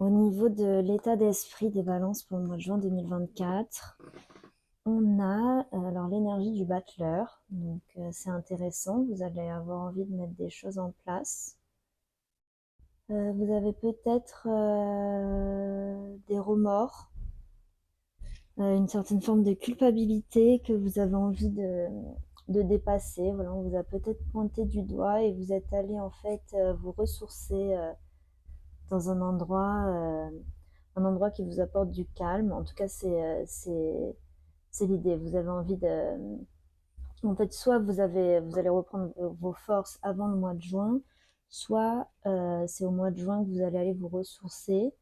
Au niveau de l'état d'esprit des balances pour le mois de juin 2024, on a alors l'énergie du battleur. Donc c'est intéressant, vous allez avoir envie de mettre des choses en place. Vous avez peut-être des remords, une certaine forme de culpabilité que vous avez envie de dépasser. Voilà, on vous a peut-être pointé du doigt et vous êtes allé en fait vous ressourcer dans un endroit qui vous apporte du calme. En tout cas, c'est l'idée. Vous avez envie de... En fait, soit vous allez reprendre vos forces avant le mois de juin, soit c'est au mois de juin que vous allez aller vous ressourcer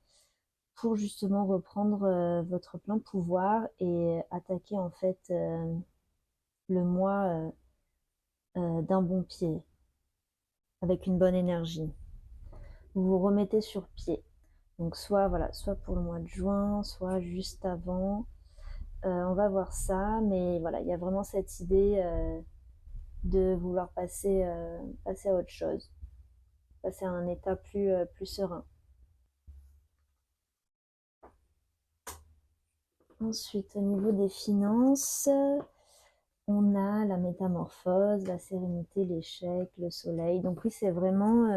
pour justement reprendre votre plein pouvoir et attaquer en fait le mois d'un bon pied, avec une bonne énergie. Vous vous remettez sur pied. Donc soit voilà, soit pour le mois de juin, soit juste avant. On va voir ça, mais voilà, il y a vraiment cette idée de vouloir passer à autre chose, passer à un état plus serein. Ensuite, au niveau des finances, on a la métamorphose, la sérénité, l'échec, le soleil. Donc oui, c'est vraiment,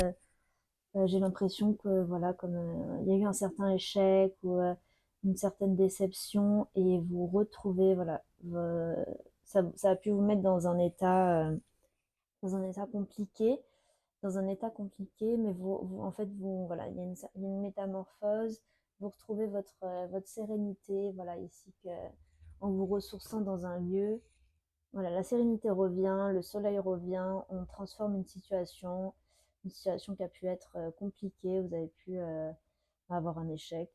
j'ai l'impression que voilà, comme il y a eu un certain échec ou une certaine déception et vous retrouvez, voilà, ça a pu vous mettre dans un état compliqué, mais en fait, voilà, il y a une métamorphose, vous retrouvez votre sérénité, voilà, ici, en vous ressourçant dans un lieu, voilà, la sérénité revient, le soleil revient, on transforme une situation qui a pu être compliquée, vous avez pu avoir un échec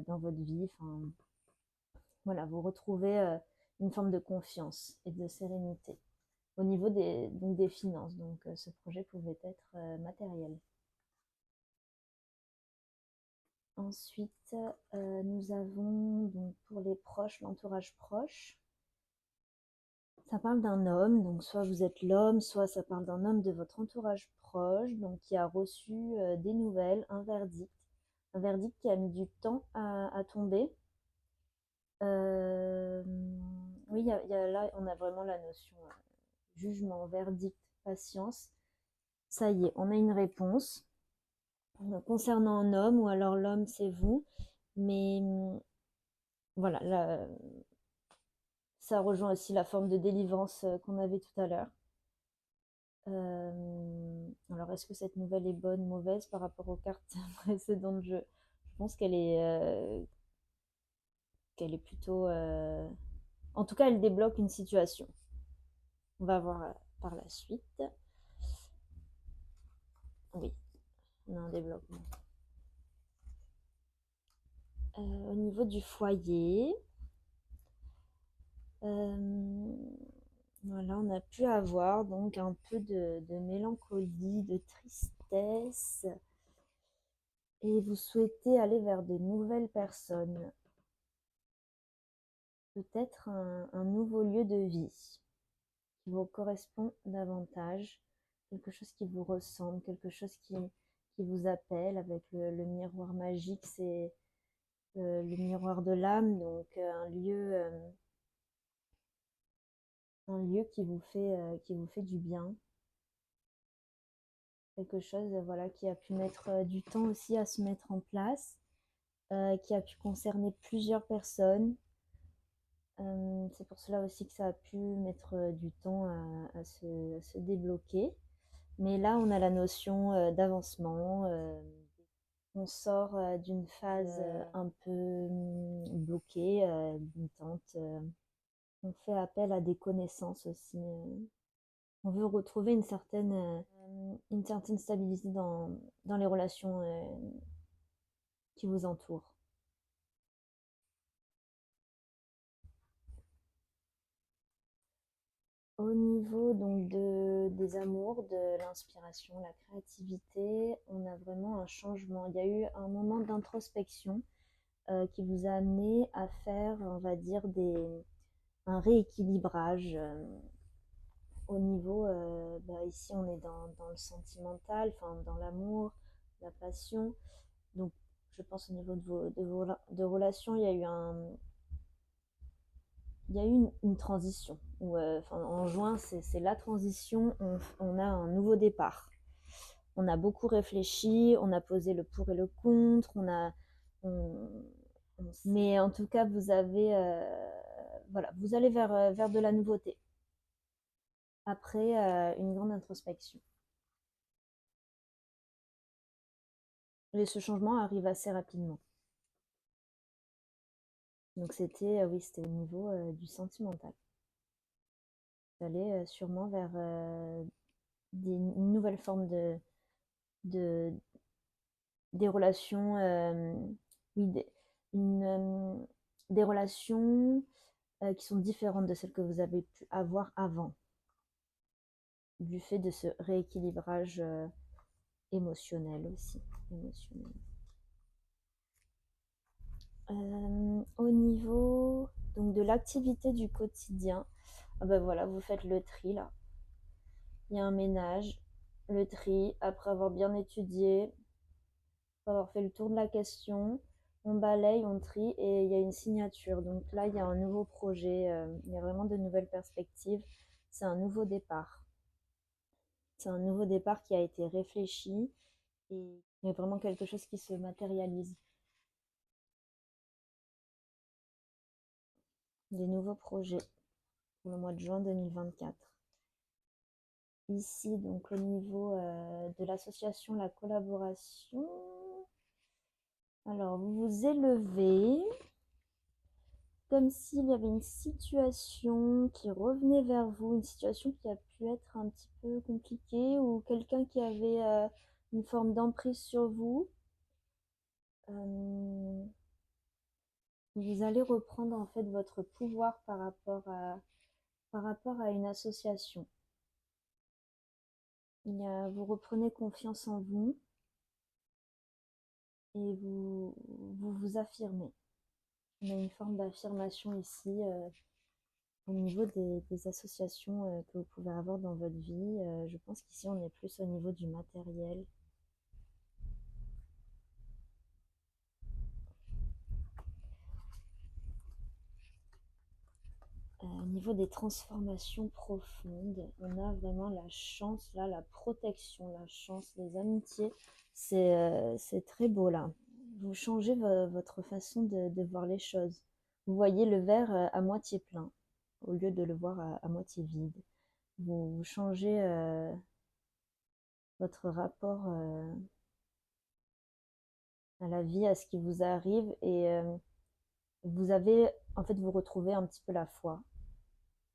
dans votre vie, enfin, voilà, vous retrouvez une forme de confiance et de sérénité au niveau des finances. Donc, ce projet pouvait être matériel. Ensuite, nous avons donc pour les proches, l'entourage proche. Ça parle d'un homme, donc soit vous êtes l'homme, soit ça parle d'un homme de votre entourage proche, donc qui a reçu des nouvelles, un verdict qui a mis du temps à tomber. Oui, là, on a vraiment la notion jugement, verdict, patience. Ça y est, on a une réponse concernant un homme, ou alors l'homme, c'est vous. Mais voilà, là, ça rejoint aussi la forme de délivrance qu'on avait tout à l'heure. Alors, est-ce que cette nouvelle est bonne, mauvaise par rapport aux cartes précédentes? Je pense qu'elle est plutôt... En tout cas, elle débloque une situation. On va voir par la suite. Oui, on a un développement. Au niveau du foyer, voilà, on a pu avoir donc un peu de mélancolie, de tristesse, et vous souhaitez aller vers de nouvelles personnes. Peut-être un nouveau lieu de vie qui vous correspond davantage, quelque chose qui vous ressemble, quelque chose qui vous appelle. Avec le miroir magique, c'est le miroir de l'âme, donc un lieu qui vous fait du bien. Quelque chose voilà, qui a pu mettre du temps aussi à se mettre en place, qui a pu concerner plusieurs personnes. C'est pour cela aussi que ça a pu mettre du temps à se débloquer. Mais là, on a la notion d'avancement. On sort d'une phase un peu bloquée, limitante. On fait appel à des connaissances aussi. On veut retrouver une certaine stabilité dans les relations qui vous entourent. Au niveau donc des amours, de l'inspiration, la créativité, on a vraiment un changement. Il y a eu un moment d'introspection qui vous a amené à faire, on va dire, un rééquilibrage au niveau, ici on est dans le sentimental, enfin dans l'amour, la passion. Donc je pense au niveau de relations, il y a eu une transition. En juin, c'est la transition, on a un nouveau départ. On a beaucoup réfléchi, on a posé le pour et le contre, mais en tout cas, vous avez, voilà, vous allez vers de la nouveauté. Après une grande introspection. Et ce changement arrive assez rapidement. Donc oui, c'était au niveau du sentimental. Vous allez sûrement vers une nouvelle forme de des relations, oui, des relations qui sont différentes de celles que vous avez pu avoir avant, du fait de ce rééquilibrage émotionnel aussi. Émotionnel. Au niveau donc de l'activité du quotidien, ah ben voilà, vous faites le tri là. Il y a un ménage, le tri, après avoir bien étudié, après avoir fait le tour de la question, on balaye, on trie et il y a une signature. Donc là, il y a un nouveau projet, il y a vraiment de nouvelles perspectives. C'est un nouveau départ. C'est un nouveau départ qui a été réfléchi et il y a vraiment quelque chose qui se matérialise. Des nouveaux projets pour le mois de juin 2024. Ici, donc au niveau de l'association La Collaboration, alors vous vous élevez comme s'il y avait une situation qui revenait vers vous, une situation qui a pu être un petit peu compliquée ou quelqu'un qui avait une forme d'emprise sur vous. Vous allez reprendre en fait votre pouvoir par rapport à une association. Vous reprenez confiance en vous et vous affirmez. On a une forme d'affirmation ici au niveau des associations que vous pouvez avoir dans votre vie. Je pense qu'ici, on est plus au niveau du matériel. Au niveau des transformations profondes, on a vraiment la chance, là, la protection, la chance, les amitiés. C'est très beau, là. Vous changez votre façon de voir les choses. Vous voyez le verre à moitié plein, au lieu de le voir à moitié vide. Vous changez votre rapport à la vie, à ce qui vous arrive, et vous retrouvez un petit peu la foi.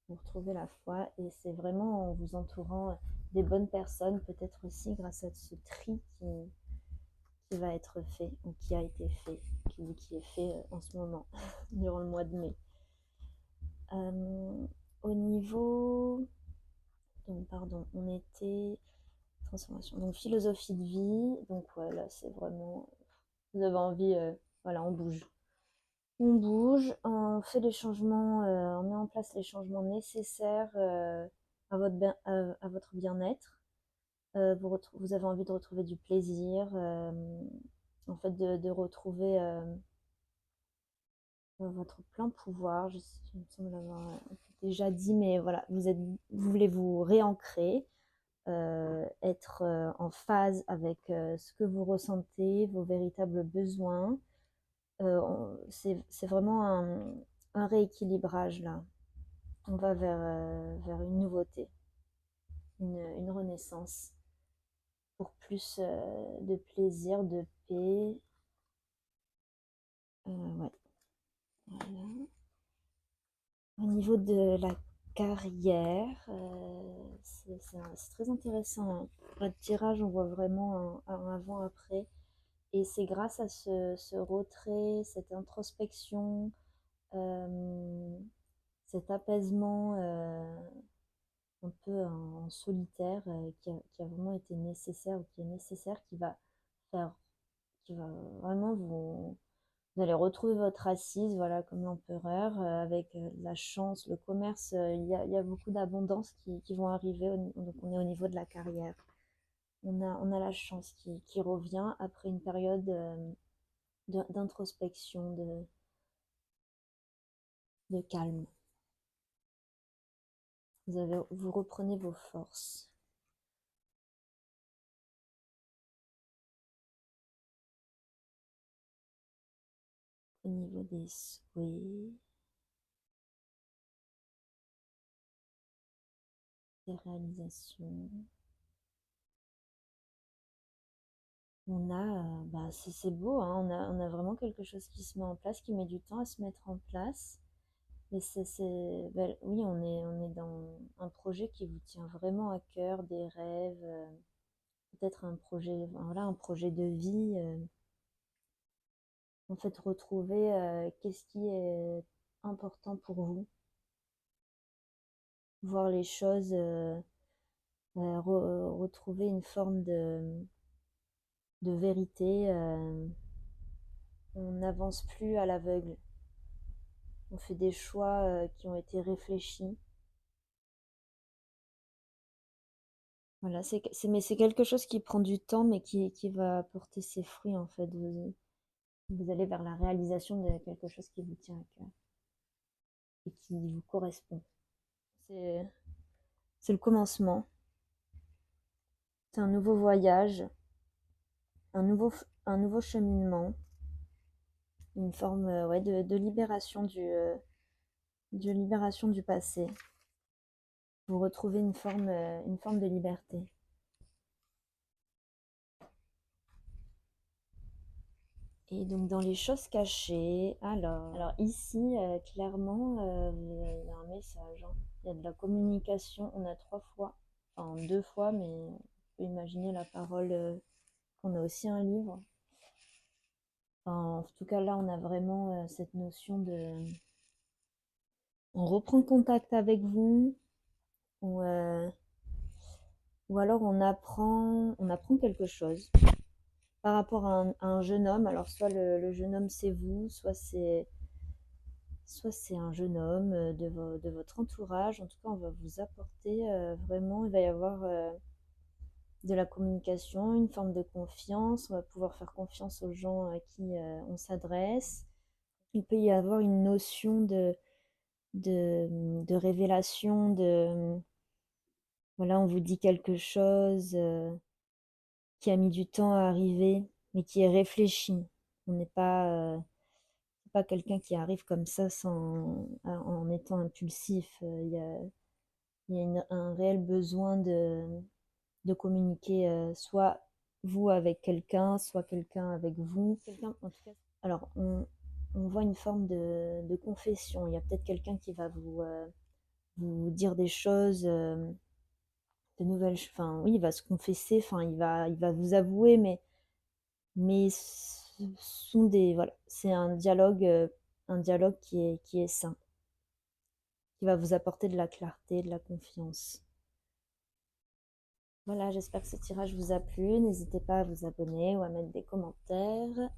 Vous retrouvez la foi, et c'est vraiment en vous entourant des bonnes personnes, peut-être aussi grâce à ce tri qui va être fait, ou qui a été fait, qui est fait en ce moment, durant le mois de mai. Au niveau... Donc, pardon, on était... Transformation. Donc, philosophie de vie. Donc, voilà, c'est vraiment... Vous avez envie... voilà, on bouge. On bouge, on fait les changements, on met en place les changements nécessaires à votre bien-être. Vous avez envie de retrouver du plaisir, en fait de retrouver votre plein pouvoir. Je me semble l'avoir déjà dit, mais voilà, vous voulez vous réancrer, être en phase avec ce que vous ressentez, vos véritables besoins. C'est vraiment un rééquilibrage là. On va vers une nouveauté, une renaissance pour plus de plaisir, de paix. Ouais. Voilà. Au niveau de la carrière, c'est très intéressant, hein. Votre tirage, on voit vraiment un avant-après. Et c'est grâce à ce retrait, cette introspection, cet apaisement un peu en solitaire qui a vraiment été nécessaire, ou qui est nécessaire, qui va vraiment vous allez retrouver votre assise, voilà, comme l'empereur, avec la chance, le commerce. Il y a beaucoup d'abondance qui vont arriver. Donc on est au niveau de la carrière. On a la chance qui revient après une période d'introspection, de calme. Vous reprenez vos forces. Au niveau des souhaits, des réalisations. On a, c'est beau, hein, on a vraiment quelque chose qui se met en place, qui met du temps à se mettre en place. Mais oui, on est dans un projet qui vous tient vraiment à cœur, des rêves, peut-être un projet, voilà, un projet de vie. En fait, retrouver qu'est-ce qui est important pour vous, voir les choses, retrouver une forme de vérité. On n'avance plus à l'aveugle. On fait des choix qui ont été réfléchis. Voilà, mais c'est quelque chose qui prend du temps, mais qui va porter ses fruits en fait. Vous allez vers la réalisation de quelque chose qui vous tient à cœur et qui vous correspond. C'est, c'est le commencement. C'est un nouveau voyage, un nouveau cheminement, une forme ouais, de libération de libération du passé. Vous retrouvez une forme de liberté. Et donc dans les choses cachées, alors ici, clairement, il y a un message, hein. Il y a de la communication, on a 3 fois, enfin 2 fois, mais on peut imaginer la parole, qu'on a aussi un livre. Enfin, en tout cas là, on a vraiment cette notion de... On reprend contact avec vous, ou, ou alors on apprend quelque chose par rapport à un jeune homme. Alors soit le jeune homme c'est vous, soit c'est un jeune homme de votre entourage. En tout cas, on va vous apporter vraiment, il va y avoir de la communication, une forme de confiance. On va pouvoir faire confiance aux gens à qui on s'adresse. Il peut y avoir une notion de révélation, voilà, on vous dit quelque chose qui a mis du temps à arriver, mais qui est réfléchi. On n'est pas quelqu'un qui arrive comme ça en étant impulsif. Il y a un réel besoin de communiquer, soit vous avec quelqu'un, soit quelqu'un avec vous. En tout cas, alors, on voit une forme de confession. Il y a peut-être quelqu'un qui va vous dire des choses, de nouvelles, enfin, oui, il va se confesser, enfin, il va vous avouer, mais ce sont voilà, c'est un dialogue qui est sain, qui va vous apporter de la clarté, de la confiance. Voilà, j'espère que ce tirage vous a plu. N'hésitez pas à vous abonner ou à mettre des commentaires.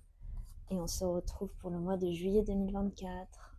Et on se retrouve pour le mois de juillet 2024.